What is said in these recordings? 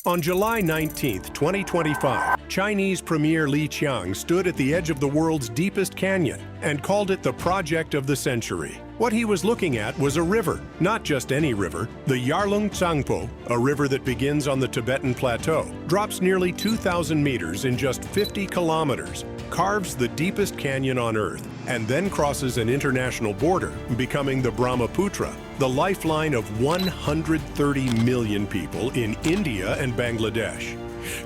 On July 19, 2025, Chinese Premier Li Qiang stood at the edge of the world's deepest canyon and called it the project of the century. What he was looking at was a river, not just any river. The Yarlung Tsangpo, a river that begins on the Tibetan plateau, drops nearly 2,000 meters in just 50 kilometers, carves the deepest canyon on Earth, and then crosses an international border, becoming the Brahmaputra, the lifeline of 130 million people in India and Bangladesh.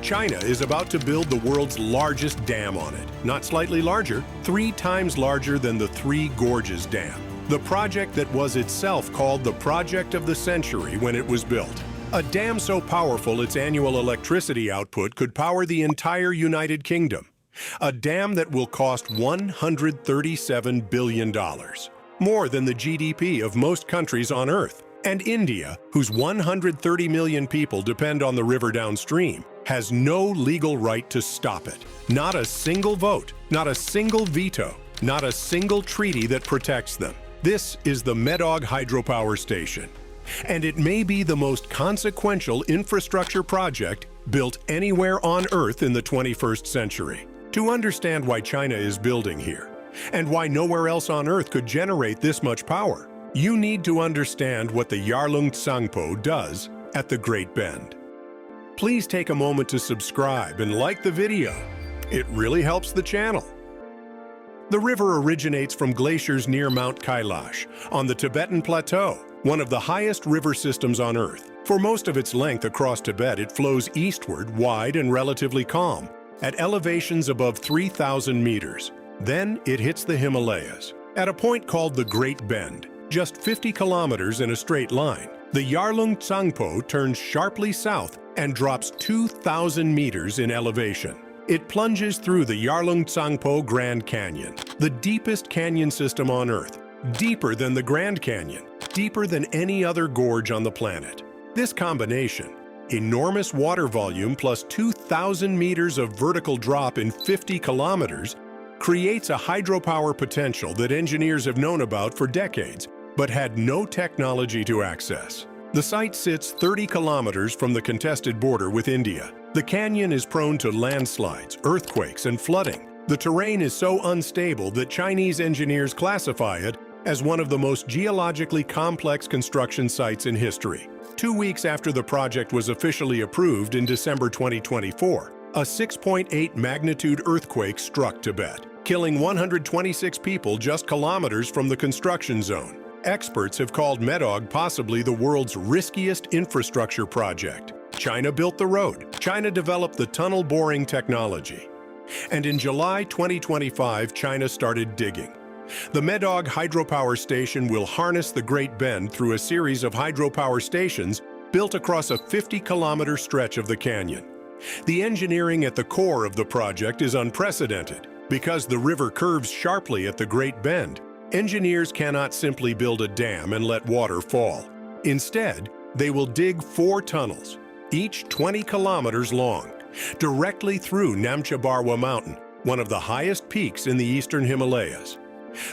China is about to build the world's largest dam on it, not slightly larger, 3 times larger than the Three Gorges Dam, the project that was itself called the project of the century when it was built. A dam so powerful its annual electricity output could power the entire United Kingdom. A dam that will cost $137 billion, more than the GDP of most countries on Earth. And India, whose 130 million people depend on the river downstream, has no legal right to stop it. Not a single vote, not a single veto, not a single treaty that protects them. This is the Medog Hydropower Station, and it may be the most consequential infrastructure project built anywhere on Earth in the 21st century. To understand why China is building here, and why nowhere else on Earth could generate this much power, you need to understand what the Yarlung Tsangpo does at the Great Bend. Please take a moment to subscribe and like the video. It really helps the channel. The river originates from glaciers near Mount Kailash on the Tibetan Plateau, one of the highest river systems on Earth. For most of its length across Tibet, it flows eastward, wide and relatively calm, at elevations above 3,000 meters. Then it hits the Himalayas. At a point called the Great Bend, just 50 kilometers in a straight line, the Yarlung Tsangpo turns sharply south and drops 2,000 meters in elevation. It plunges through the Yarlung Tsangpo Grand Canyon, the deepest canyon system on Earth, deeper than the Grand Canyon, deeper than any other gorge on the planet. This combination, enormous water volume plus 2,000 meters of vertical drop in 50 kilometers, creates a hydropower potential that engineers have known about for decades, but had no technology to access. The site sits 30 kilometers from the contested border with India. The canyon is prone to landslides, earthquakes, and flooding. The terrain is so unstable that Chinese engineers classify it as one of the most geologically complex construction sites in history. 2 weeks after the project was officially approved in December 2024, a 6.8 magnitude earthquake struck Tibet, killing 126 people just kilometers from the construction zone. Experts have called Medog possibly the world's riskiest infrastructure project. China built the road. China developed the tunnel boring technology. And in July 2025, China started digging. The Medog Hydropower Station will harness the Great Bend through a series of hydropower stations built across a 50-kilometer stretch of the canyon. The engineering at the core of the project is unprecedented. Because the river curves sharply at the Great Bend, engineers cannot simply build a dam and let water fall. Instead, they will dig 4 tunnels, each 20 kilometers long, directly through Namcha Barwa Mountain, one of the highest peaks in the eastern Himalayas.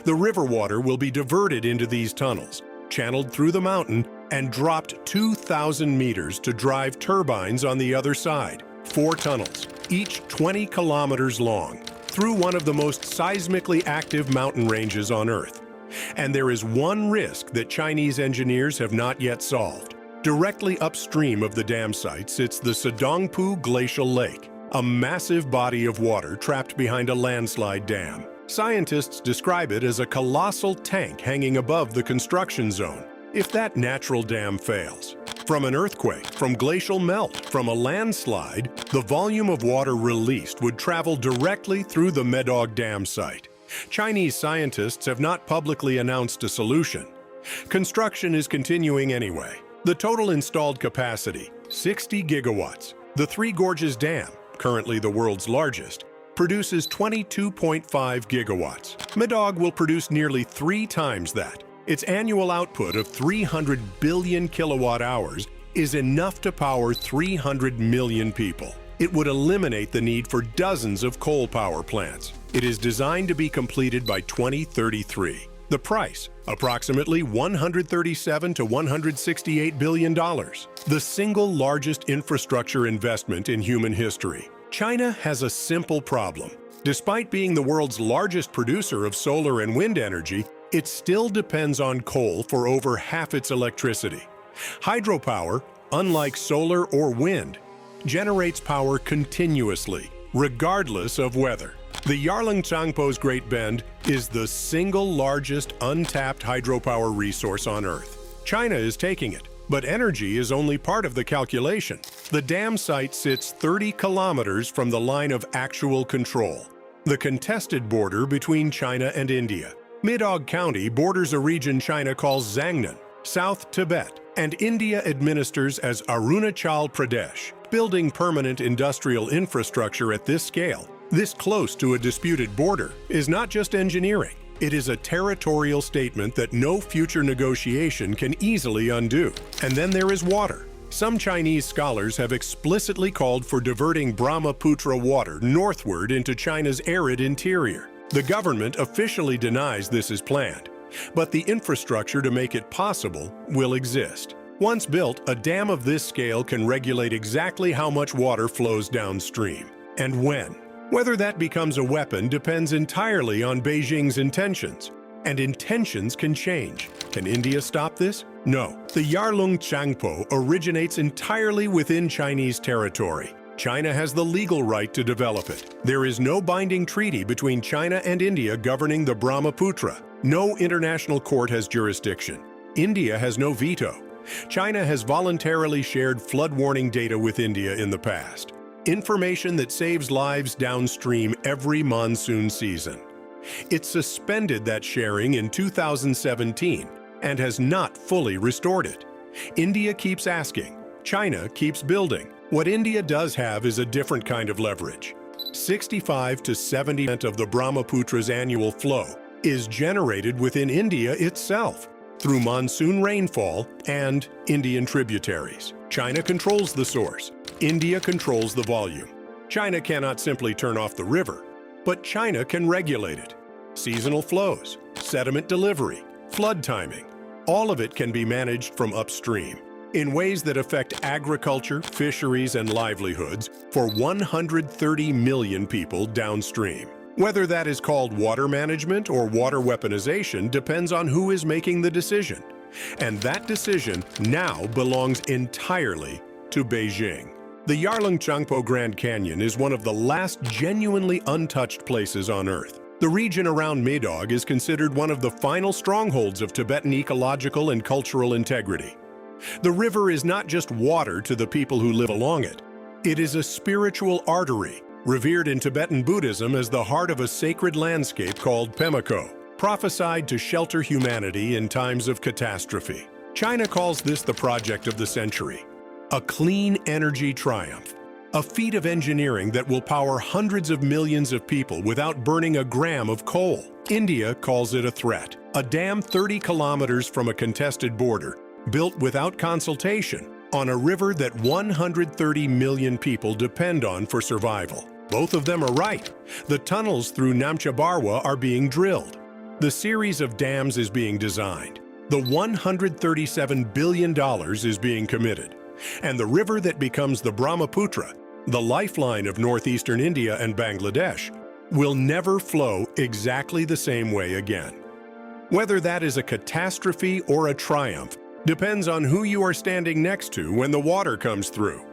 The river water will be diverted into these tunnels, channeled through the mountain, and dropped 2,000 meters to drive turbines on the other side. 4 tunnels, each 20 kilometers long, through one of the most seismically active mountain ranges on Earth. And there is one risk that Chinese engineers have not yet solved. Directly upstream of the dam site sits the Sedongpu Glacial Lake, a massive body of water trapped behind a landslide dam. Scientists describe it as a colossal tank hanging above the construction zone. If that natural dam fails, from an earthquake, from glacial melt, from a landslide, the volume of water released would travel directly through the Medog Dam site. Chinese scientists have not publicly announced a solution. Construction is continuing anyway. The total installed capacity, 60 gigawatts. The Three Gorges Dam, currently the world's largest, produces 22.5 gigawatts. Medog will produce nearly 3 times that. Its annual output of 300 billion kilowatt hours is enough to power 300 million people. It would eliminate the need for dozens of coal power plants. It is designed to be completed by 2033. The price, approximately $137 to $168 billion, the single largest infrastructure investment in human history. China has a simple problem. Despite being the world's largest producer of solar and wind energy, it still depends on coal for over half its electricity. Hydropower, unlike solar or wind, generates power continuously, regardless of weather. The Yarlung Tsangpo's Great Bend is the single largest untapped hydropower resource on Earth. China is taking it, but energy is only part of the calculation. The dam site sits 30 kilometers from the line of actual control, the contested border between China and India. Medog County borders a region China calls Zangnan, South Tibet, and India administers as Arunachal Pradesh. Building permanent industrial infrastructure at this scale, this close to a disputed border, is not just engineering. It is a territorial statement that no future negotiation can easily undo. And then there is water. Some Chinese scholars have explicitly called for diverting Brahmaputra water northward into China's arid interior. The government officially denies this is planned, but the infrastructure to make it possible will exist. Once built, a dam of this scale can regulate exactly how much water flows downstream, and when. Whether that becomes a weapon depends entirely on Beijing's intentions, and intentions can change. Can India stop this? No. The Yarlung Tsangpo originates entirely within Chinese territory. China has the legal right to develop it. There is no binding treaty between China and India governing the Brahmaputra. No international court has jurisdiction. India has no veto. China has voluntarily shared flood warning data with India in the past. Information that saves lives downstream every monsoon season. It suspended that sharing in 2017 and has not fully restored it. India keeps asking. China keeps building. What India does have is a different kind of leverage. 65 to 70% of the Brahmaputra's annual flow is generated within India itself through monsoon rainfall and Indian tributaries. China controls the source. India controls the volume. China cannot simply turn off the river, but China can regulate it. Seasonal flows, sediment delivery, flood timing, all of it can be managed from upstream in ways that affect agriculture, fisheries, and livelihoods for 130 million people downstream. Whether that is called water management or water weaponization depends on who is making the decision. And that decision now belongs entirely to Beijing. The Yarlung Tsangpo Grand Canyon is one of the last genuinely untouched places on Earth. The region around Medog is considered one of the final strongholds of Tibetan ecological and cultural integrity. The river is not just water to the people who live along it. It is a spiritual artery, revered in Tibetan Buddhism as the heart of a sacred landscape called Pemako, prophesied to shelter humanity in times of catastrophe. China calls this the project of the century, a clean energy triumph, a feat of engineering that will power hundreds of millions of people without burning a gram of coal. India calls it a threat, a dam 30 kilometers from a contested border, built without consultation, on a river that 130 million people depend on for survival. Both of them are right. The tunnels through Namcha Barwa are being drilled. The series of dams is being designed. The $137 billion is being committed. And the river that becomes the Brahmaputra, the lifeline of northeastern India and Bangladesh, will never flow exactly the same way again. Whether that is a catastrophe or a triumph depends on who you are standing next to when the water comes through.